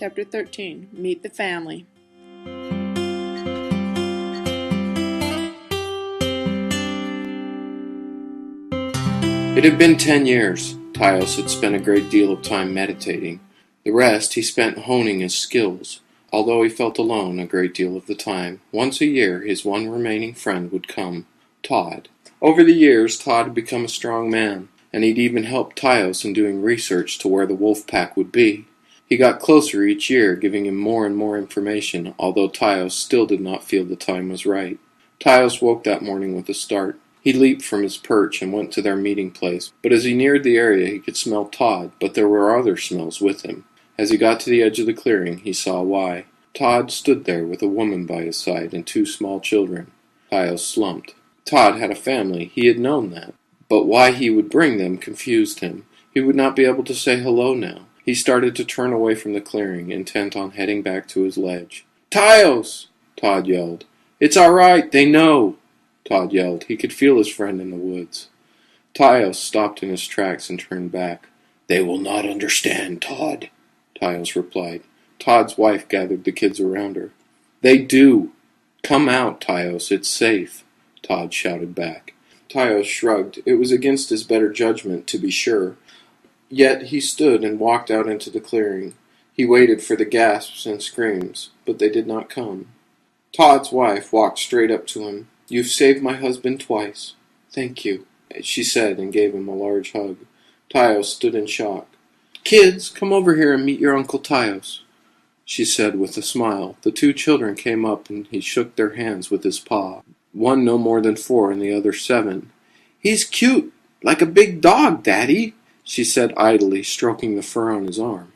Chapter 13. Meet the Family. It had been 10 years. Tios had spent a great deal of time meditating. The rest he spent honing his skills. Although he felt alone a great deal of the time, once a year his one remaining friend would come, Todd. Over the years, Todd had become a strong man, and he'd even helped Tios in doing research to where the wolf pack would be. He got closer each year, giving him more and more information, although Tios still did not feel the time was right. Tios woke that morning with a start. He leaped from his perch and went to their meeting place, but as he neared the area he could smell Todd, but there were other smells with him. As he got to the edge of the clearing, he saw why. Todd stood there with a woman by his side and two small children. Tios slumped. Todd had a family, he had known that, but why he would bring them confused him. He would not be able to say hello now. He started to turn away from the clearing, intent on heading back to his ledge. "Tios!" Todd yelled. "It's all right, they know!" Todd yelled. He could feel his friend in the woods. Tios stopped in his tracks and turned back. "They will not understand, Todd," Tios replied. Todd's wife gathered the kids around her. "They do. Come out, Tios, it's safe," Todd shouted back. Tios shrugged. It was against his better judgment, to be sure. Yet he stood and walked out into the clearing. He waited for the gasps and screams, but they did not come. Todd's wife walked straight up to him. "You've saved my husband twice." "Thank you," she said, and gave him a large hug. Tios stood in shock. "Kids, come over here and meet your Uncle Tios," she said with a smile. The two children came up and he shook their hands with his paw. One no more than 4 and the other 7. "He's cute, like a big dog, Daddy," she said idly, stroking the fur on his arm.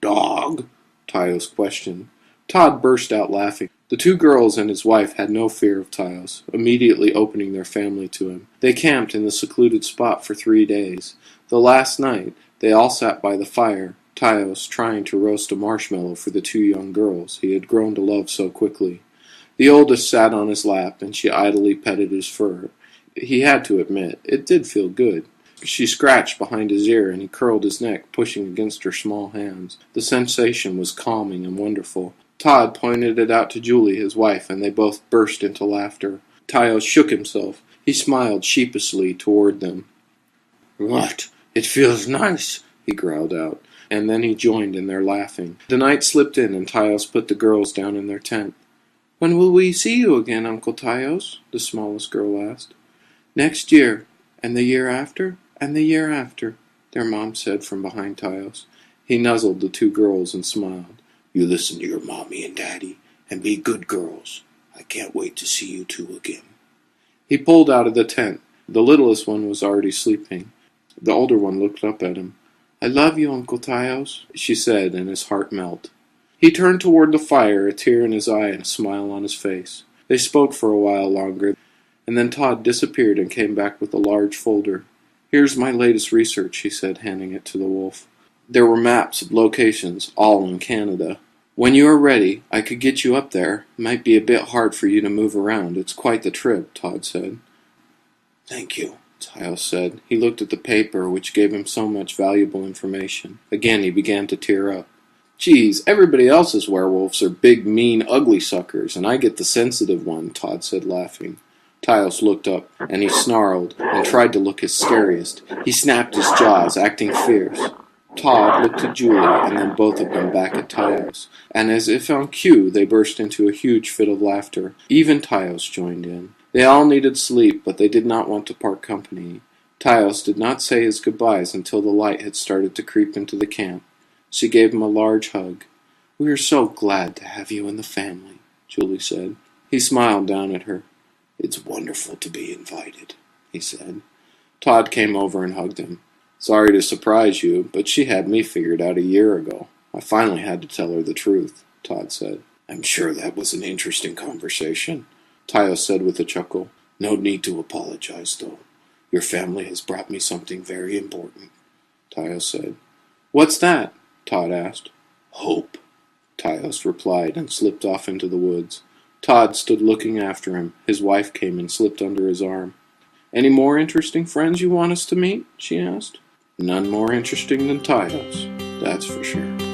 "Dog?" Tios questioned. Todd burst out laughing. The two girls and his wife had no fear of Tios, immediately opening their family to him. They camped in the secluded spot for 3 days. The last night, they all sat by the fire, Tios trying to roast a marshmallow for the 2 young girls he had grown to love so quickly. The oldest sat on his lap, and she idly petted his fur. He had to admit, it did feel good. She scratched behind his ear, and he curled his neck, pushing against her small hands. The sensation was calming and wonderful. Todd pointed it out to Julie, his wife, and they both burst into laughter. Tios shook himself. He smiled sheepishly toward them. "What? It feels nice," he growled out, and then he joined in their laughing. The night slipped in, and Tios put the girls down in their tent. "When will we see you again, Uncle Tios?" the smallest girl asked. "Next year, and the year after, and the year after," their mom said from behind Tios. He nuzzled the 2 girls and smiled. "You listen to your mommy and daddy, and be good girls. I can't wait to see you 2 again." He pulled out of the tent. The littlest one was already sleeping. The older one looked up at him. "I love you, Uncle Tios," she said, and his heart melted. He turned toward the fire, a tear in his eye and a smile on his face. They spoke for a while longer, and then Todd disappeared and came back with a large folder. "Here's my latest research," he said, handing it to the wolf. There were maps of locations, all in Canada. "When you are ready, I could get you up there. Might be a bit hard for you to move around. It's quite the trip," Todd said. "Thank you," Tios said. He looked at the paper, which gave him so much valuable information. Again he began to tear up. "Geez, everybody else's werewolves are big, mean, ugly suckers, and I get the sensitive one," Todd said, laughing. Tios looked up, and he snarled, and tried to look his scariest. He snapped his jaws, acting fierce. Todd looked at Julie, and then both of them back at Tios, and as if on cue, they burst into a huge fit of laughter. Even Tios joined in. They all needed sleep, but they did not want to part company. Tios did not say his goodbyes until the light had started to creep into the camp. She gave him a large hug. "We are so glad to have you in the family," Julie said. He smiled down at her. "It's wonderful to be invited," he said. Todd came over and hugged him. "Sorry to surprise you, but she had me figured out a year ago. I finally had to tell her the truth," Todd said. "I'm sure that was an interesting conversation," Tios said with a chuckle. "No need to apologize, though. Your family has brought me something very important," Tios said. "What's that?" Todd asked. "Hope," Tios replied, and slipped off into the woods. Todd stood looking after him. His wife came and slipped under his arm. "Any more interesting friends you want us to meet?" she asked. "None more interesting than Tios, that's for sure."